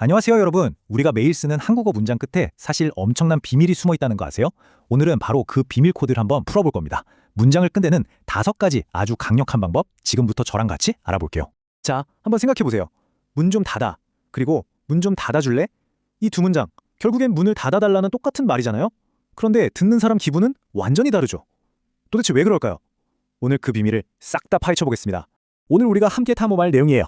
안녕하세요, 여러분. 우리가 매일 쓰는 한국어 문장 끝에 사실 엄청난 비밀이 숨어 있다는 거 아세요? 오늘은 바로 그 비밀 코드를 한번 풀어볼 겁니다. 문장을 끝내는 5가지 아주 강력한 방법, 지금부터 저랑 같이 알아볼게요. 자, 한번 생각해 보세요. 문 좀 닫아. 그리고 문 좀 닫아줄래? 이 두 문장, 결국엔 문을 닫아달라는 똑같은 말이잖아요? 그런데 듣는 사람 기분은 완전히 다르죠. 도대체 왜 그럴까요? 오늘 그 비밀을 싹 다 파헤쳐 보겠습니다. 오늘 우리가 함께 탐험할 내용이에요.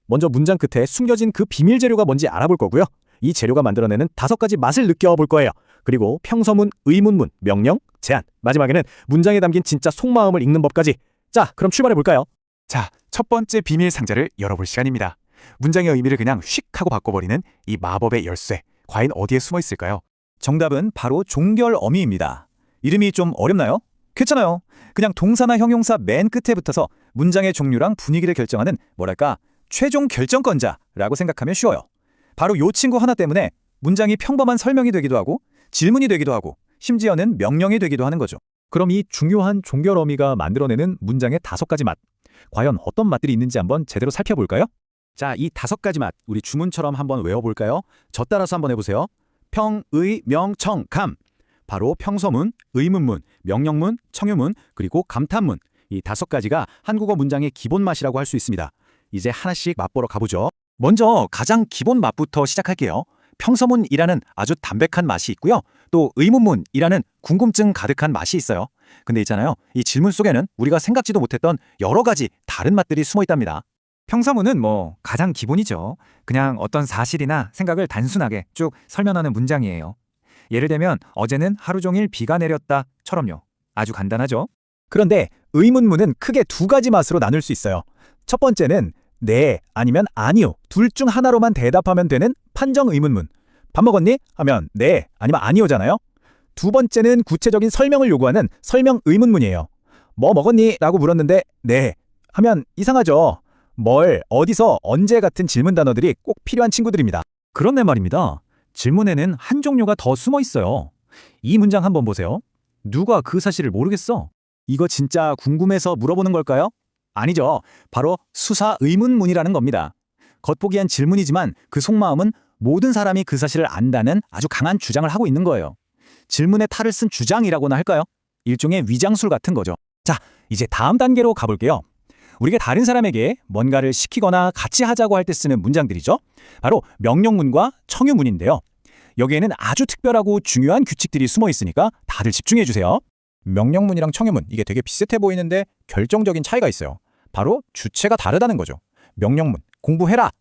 먼저 문장 끝에 숨겨진 그 비밀 재료가 뭔지 알아볼 거고요. 이 재료가 만들어내는 5가지 맛을 느껴볼 거예요. 그리고 평서문, 의문문, 명령, 제안, 마지막에는 문장에 담긴 진짜 속마음을 읽는 법까지. 자, 그럼 출발해 볼까요? 자, 첫 번째 비밀 상자를 열어볼 시간입니다. 문장의 의미를 그냥 휙 하고 바꿔버리는 이 마법의 열쇠, 과연 어디에 숨어 있을까요? 정답은 바로 종결 어미입니다. 이름이 좀 어렵나요? 괜찮아요. 그냥 동사나 형용사 맨 끝에 붙어서 문장의 종류랑 분위기를 결정하는 뭐랄까 최종 결정권자라고 생각하면 쉬워요. 바로 요 친구 하나 때문에 문장이 평범한 설명이 되기도 하고 질문이 되기도 하고 심지어는 명령이 되기도 하는 거죠. 그럼 이 중요한 종결 어미가 만들어내는 문장의 5가지 맛, 과연 어떤 맛들이 있는지 한번 제대로 살펴볼까요? 자, 이 5가지 맛 우리 주문처럼 한번 외워볼까요? 저 따라서 한번 해보세요. 평, 의, 명, 청, 감. 바로 평서문, 의문문, 명령문, 청유문, 그리고 감탄문. 이 5가지가 한국어 문장의 기본 맛이라고 할 수 있습니다. 이제 하나씩 맛보러 가보죠. 먼저 가장 기본 맛부터 시작할게요. 평서문이라는 아주 담백한 맛이 있고요. 또 의문문이라는 궁금증 가득한 맛이 있어요. 근데 있잖아요. 이 질문 속에는 우리가 생각지도 못했던 여러 가지 다른 맛들이 숨어 있답니다. 평서문은 가장 기본이죠. 그냥 어떤 사실이나 생각을 단순하게 쭉 설명하는 문장이에요. 예를 들면 어제는 하루 종일 비가 내렸다처럼요. 아주 간단하죠. 그런데 의문문은 크게 2가지 맛으로 나눌 수 있어요. 첫 번째는 네 아니면 아니요 둘 중 하나로만 대답하면 되는 판정 의문문. 밥 먹었니? 하면 네 아니면 아니요잖아요. 두 번째는 구체적인 설명을 요구하는 설명 의문문이에요. 뭐 먹었니? 라고 물었는데 네 하면 이상하죠. 뭘, 어디서, 언제 같은 질문 단어들이 꼭 필요한 친구들입니다. 그런데 말입니다. 질문에는 한 종류가 더 숨어 있어요. 이 문장 한번 보세요. 누가 그 사실을 모르겠어? 이거 진짜 궁금해서 물어보는 걸까요? 아니죠. 바로 수사 의문문이라는 겁니다. 겉보기엔 질문이지만 그 속마음은 모든 사람이 그 사실을 안다는 아주 강한 주장을 하고 있는 거예요. 질문에 탈을 쓴 주장이라고나 할까요? 일종의 위장술 같은 거죠. 자, 이제 다음 단계로 가볼게요. 우리가 다른 사람에게 뭔가를 시키거나 같이 하자고 할 때 쓰는 문장들이죠. 바로 명령문과 청유문인데요. 여기에는 아주 특별하고 중요한 규칙들이 숨어 있으니까 다들 집중해 주세요. 명령문이랑 청유문, 이게 되게 비슷해 보이는데 결정적인 차이가 있어요. 바로 주체가 다르다는 거죠. 명령문, 공부해라는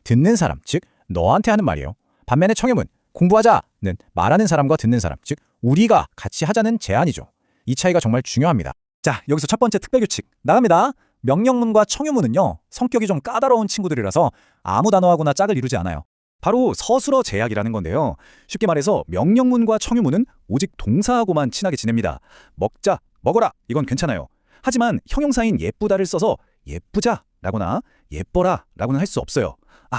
듣는 사람, 즉 너한테 하는 말이에요. 반면에 청유문, 공부하자는 말하는 사람과 듣는 사람, 즉 우리가 같이 하자는 제안이죠. 이 차이가 정말 중요합니다. 자, 여기서 첫 번째 특별규칙 나갑니다. 명령문과 청유문은요, 성격이 좀 까다로운 친구들이라서 아무 단어하고나 짝을 이루지 않아요. 바로 서술어 제약이라는 건데요. 쉽게 말해서 명령문과 청유문은 오직 동사하고만 친하게 지냅니다. 먹자, 먹어라, 이건 괜찮아요. 하지만 형용사인 예쁘다를 써서 예쁘자라거나 예뻐라라고는 할 수 없어요.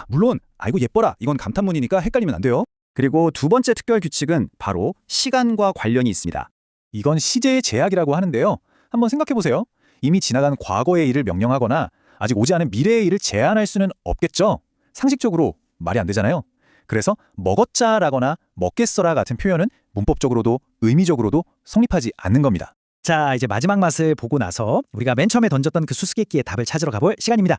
물론 아이고 예뻐라, 이건 감탄문이니까 헷갈리면 안 돼요. 그리고 두 번째 특별 규칙은 바로 시간과 관련이 있습니다. 이건 시제의 제약이라고 하는데요. 한번 생각해 보세요. 이미 지나간 과거의 일을 명령하거나 아직 오지 않은 미래의 일을 제안할 수는 없겠죠. 상식적으로 말이 안 되잖아요. 그래서 먹었자라거나 먹겠어라 같은 표현은 문법적으로도 의미적으로도 성립하지 않는 겁니다. 자, 이제 마지막 맛을 보고 나서 우리가 맨 처음에 던졌던 그 수수께끼의 답을 찾으러 가볼 시간입니다.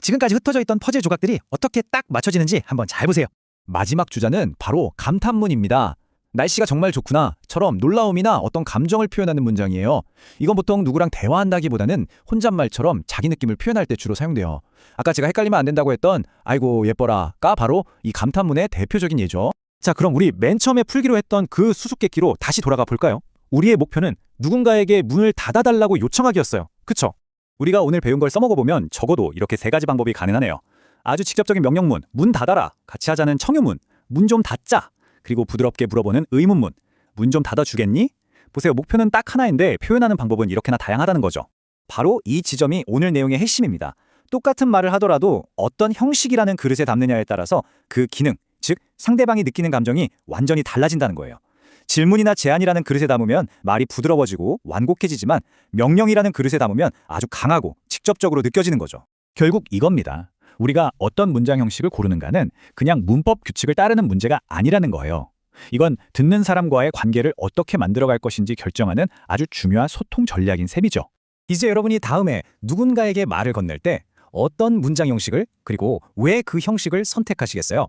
지금까지 흩어져 있던 퍼즐 조각들이 어떻게 딱 맞춰지는지 한번 잘 보세요. 마지막 주자는 바로 감탄문입니다. 날씨가 정말 좋구나처럼 놀라움이나 어떤 감정을 표현하는 문장이에요. 이건 보통 누구랑 대화한다기보다는 혼잣말처럼 자기 느낌을 표현할 때 주로 사용돼요. 아까 제가 헷갈리면 안 된다고 했던 아이고 예뻐라가 바로 이 감탄문의 대표적인 예죠. 자, 그럼 우리 맨 처음에 풀기로 했던 그 수수께끼로 다시 돌아가 볼까요? 우리의 목표는 누군가에게 문을 닫아달라고 요청하기였어요. 그쵸? 우리가 오늘 배운 걸 써먹어보면 적어도 이렇게 3가지 방법이 가능하네요. 아주 직접적인 명령문, 문 닫아라, 같이 하자는 청유문, 문 좀 닫자, 그리고 부드럽게 물어보는 의문문, 문 좀 닫아주겠니? 보세요, 목표는 딱 하나인데 표현하는 방법은 이렇게나 다양하다는 거죠. 바로 이 지점이 오늘 내용의 핵심입니다. 똑같은 말을 하더라도 어떤 형식이라는 그릇에 담느냐에 따라서 그 기능, 즉 상대방이 느끼는 감정이 완전히 달라진다는 거예요. 질문이나 제안이라는 그릇에 담으면 말이 부드러워지고 완곡해지지만 명령이라는 그릇에 담으면 아주 강하고 직접적으로 느껴지는 거죠. 결국 이겁니다. 우리가 어떤 문장 형식을 고르는가는 그냥 문법 규칙을 따르는 문제가 아니라는 거예요. 이건 듣는 사람과의 관계를 어떻게 만들어갈 것인지 결정하는 아주 중요한 소통 전략인 셈이죠. 이제 여러분이 다음에 누군가에게 말을 건넬 때 어떤 문장 형식을 그리고 왜 그 형식을 선택하시겠어요?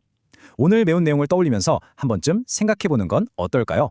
오늘 배운 내용을 떠올리면서 한 번쯤 생각해 보는 건 어떨까요?